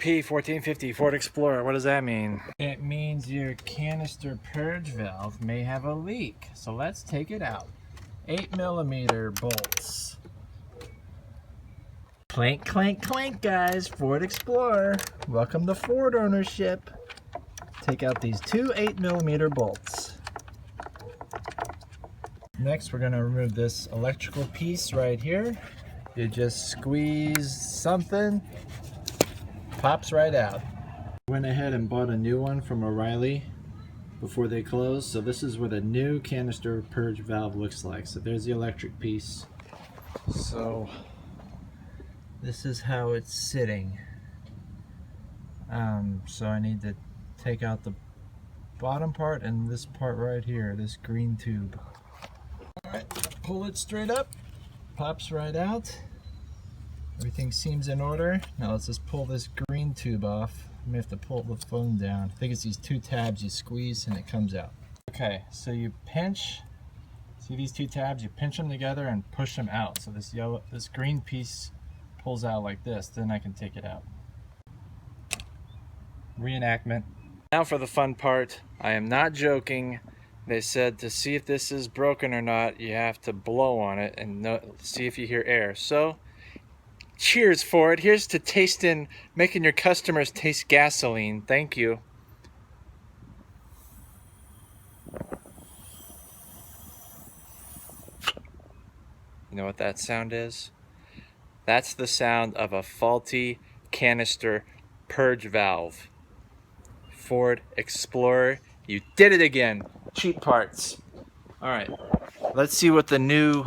P1450 Ford Explorer. What does that mean? It means your canister purge valve may have a leak. So let's take it out. 8mm bolts. Clank, clank, clank, guys. Ford Explorer. Welcome to Ford ownership. Take out these two 8mm bolts. Next, we're going to remove this electrical piece right here. You just squeeze something, pops right out. Went ahead and bought a new one from O'Reilly before they closed. So this is what a new canister purge valve looks like. So there's the electric piece. So this is how it's sitting. So I need to take out the bottom part and this part right here, this green tube. Alright, pull it straight up, pops right out. Everything seems in order. Now let's just pull this green tube off. I may have to pull the phone down. I think it's these two tabs you squeeze and it comes out. Okay, so you pinch, see these two tabs, you pinch them together and push them out. So this green piece pulls out like this, then I can take it out. Reenactment. Now for the fun part. I am not joking. They said to see if this is broken or not, you have to blow on it and see if you hear air. So, cheers for it. Here's to making your customers taste gasoline. Thank you. You know what that sound is? That's the sound of a faulty canister purge valve. Ford Explorer, you did it again. Cheap parts. All right, let's see what the new.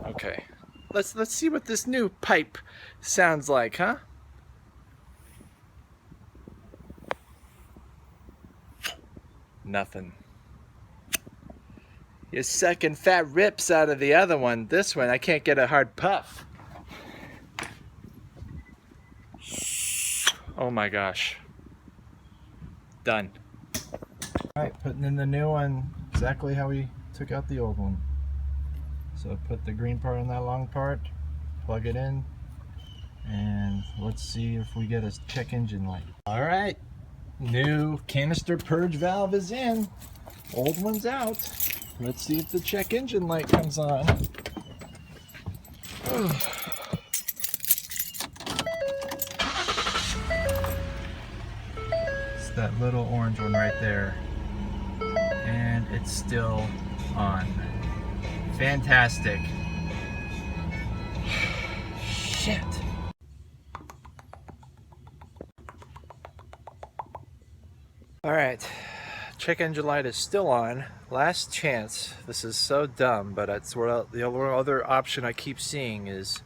Okay, let's see what this new pipe sounds like, huh? Nothing. You're sucking fat rips out of the other one. This one, I can't get a hard puff. Oh my gosh. Done. Alright, putting in the new one exactly how we took out the old one. So put the green part on that long part, plug it in, and let's see if we get a check engine light. Alright, new canister purge valve is in, old one's out. Let's see if the check engine light comes on. It's that little orange one right there. And it's still on. Fantastic. Shit. Alright, check engine light is still on. Last chance. This is so dumb, but it's what the other option I keep seeing is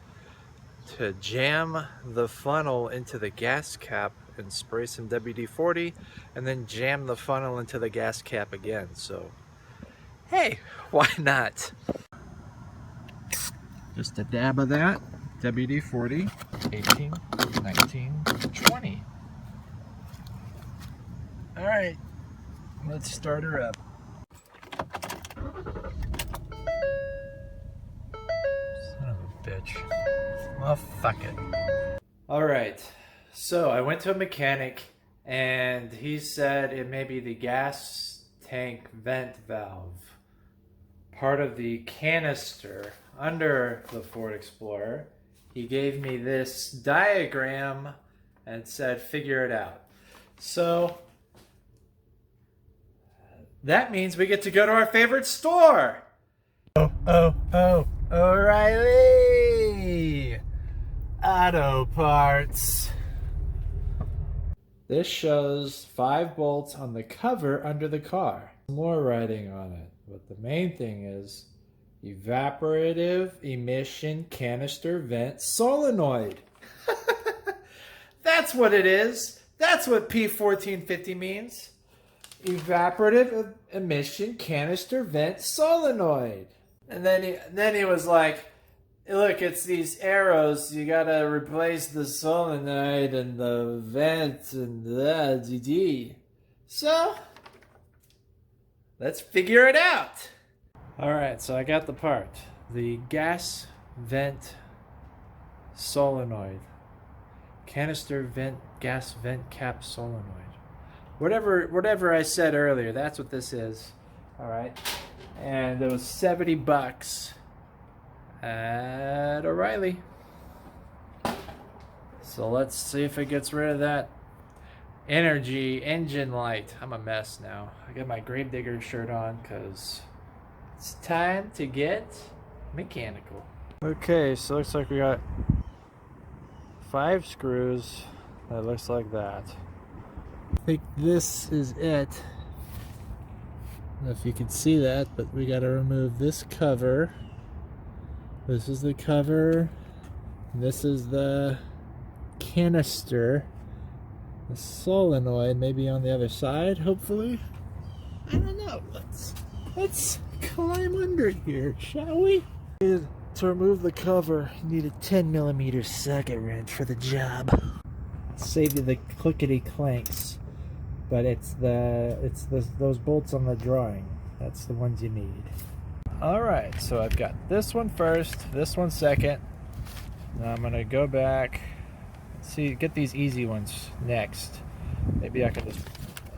to jam the funnel into the gas cap and spray some WD-40 and then jam the funnel into the gas cap again. So hey, why not? Just a dab of that. WD-40, 18, 19, 20. All right, let's start her up. Son of a bitch. Well, fuck it. All right, so I went to a mechanic and he said it may be the gas tank vent valve, part of the canister under the Ford Explorer. He gave me this diagram and said figure it out. So that means we get to go to our favorite store. O'Reilly Auto Parts. This shows 5 bolts on the cover under the car. More writing on it, but the main thing is evaporative emission canister vent solenoid. That's what it is. That's what P1450 means. Evaporative emission canister vent solenoid. And then he was like, look, it's these arrows. You gotta replace the solenoid and the vent and the DD. So let's figure it out. All right, so I got the part. The gas vent solenoid. Canister gas vent cap solenoid. Whatever I said earlier, that's what this is. All right, and it was $70 at O'Reilly. So let's see if it gets rid of that energy engine light. I'm a mess now. I got my Gravedigger shirt on because it's time to get mechanical. Okay, so looks like we got 5 screws that looks like that. I think this is it. I don't know if you can see that, but we got to remove this cover. This is the cover. This is the canister. The solenoid maybe on the other side, hopefully. I don't know. Let's climb under here, shall we? To remove the cover, you need a 10mm socket wrench for the job. Save you the clickety clanks, but it's those bolts on the drawing. That's the ones you need. All right, so I've got this one first, this one second. Now I'm gonna go back. See, get these easy ones next. Maybe I can just,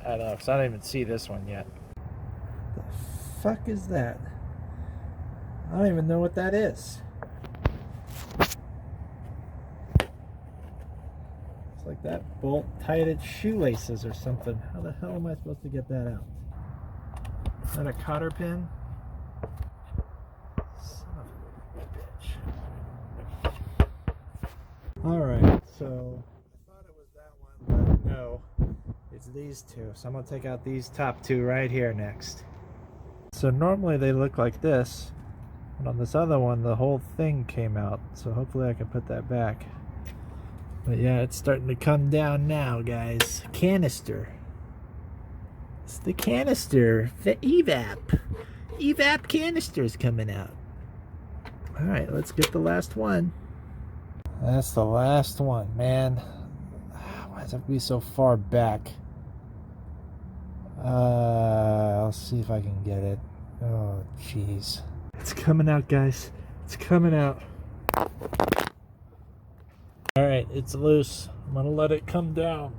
I don't know, because I don't even see this one yet. The fuck is that? I don't even know what that is. It's like that bolt tied its shoelaces or something. How the hell am I supposed to get that out? Is that a cotter pin? Son of a bitch. Alright, so I thought it was that one, but no. It's these two. So I'm going to take out these top 2 right here next. So normally they look like this. And on this other one, the whole thing came out, so hopefully I can put that back. But yeah, it's starting to come down now, guys. Canister. It's the canister. The evap. Evap canister's coming out. Alright, let's get the last one. That's the last one, man. Why does it have to be so far back? I'll see if I can get it. Oh, jeez. It's coming out, guys. It's coming out. Alright, it's loose. I'm gonna let it come down.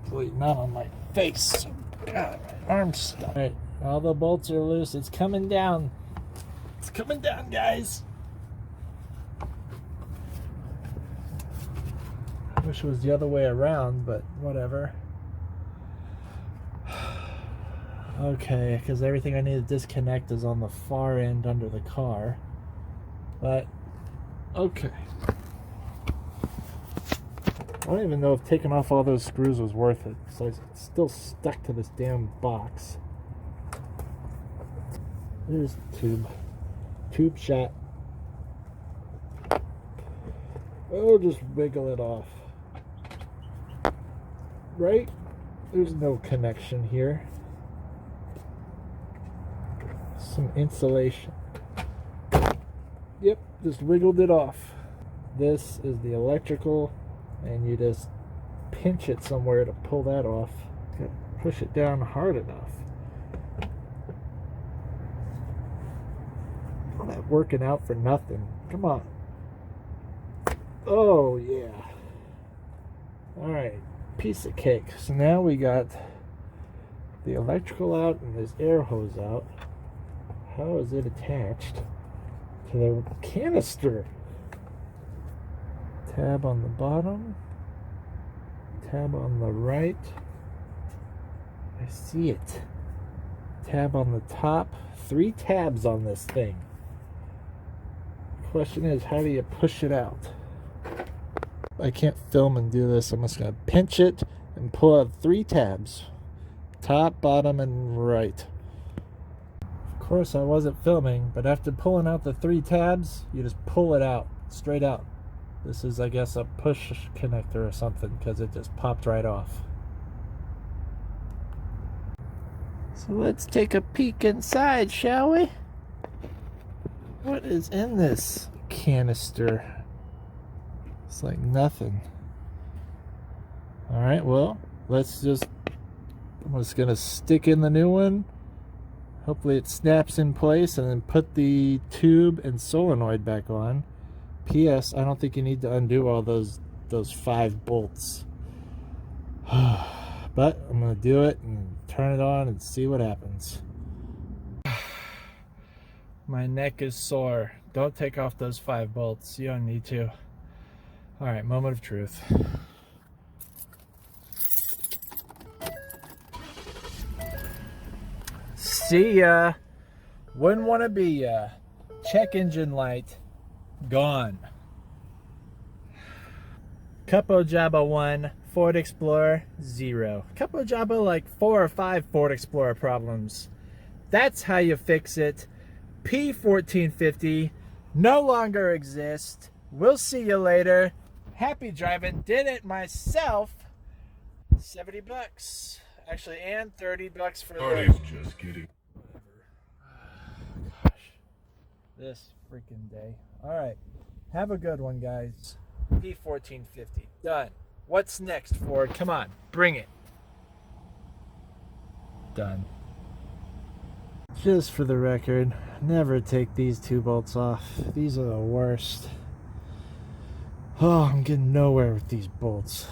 Hopefully not on my face. God, my arm's stuck. Alright, all the bolts are loose. It's coming down. It's coming down, guys. I wish it was the other way around, but whatever. Okay, because everything I need to disconnect is on the far end under the car. But, okay. I don't even know if taking off all those screws was worth it. So it's still stuck to this damn box. There's the tube. Tube shot. Oh, just wiggle it off. Right? There's no connection here. Some insulation. Yep, just wiggled it off. This is the electrical, and you just pinch it somewhere to pull that off. Gotta push it down hard enough. All that working out for nothing. Come on. Oh yeah. Alright, piece of cake. So now we got the electrical out and this air hose out. How is it attached to the canister? Tab on the bottom, tab on the right. I see it. Tab on the top. 3 tabs on this thing. The question is, how do you push it out? I can't film and do this. I'm just going to pinch it and pull out 3 tabs. Top, bottom, and right. Of course I wasn't filming, but after pulling out the 3 tabs, you just pull it out, straight out. This is, I guess, a push connector or something, because it just popped right off. So let's take a peek inside, shall we? What is in this canister? It's like nothing. Alright, well, I'm just gonna stick in the new one. Hopefully it snaps in place, and then put the tube and solenoid back on. P.S. I don't think you need to undo all those 5 bolts. But I'm going to do it and turn it on and see what happens. My neck is sore. Don't take off those 5 bolts. You don't need to. Alright, moment of truth. See ya. Wouldn't want to be ya. Check engine light. Gone. Cupo Jabba 1. Ford Explorer 0. Cupo Jabba like 4 or 5 Ford Explorer problems. That's how you fix it. P1450 no longer exists. We'll see you later. Happy driving. Did it myself. 70 bucks. Actually, and 30 bucks for the... Just kidding. Gosh. This freaking day. Alright. Have a good one, guys. P1450. Done. What's next, Ford? Come on. Bring it. Done. Just for the record, never take these 2 bolts off. These are the worst. Oh, I'm getting nowhere with these bolts.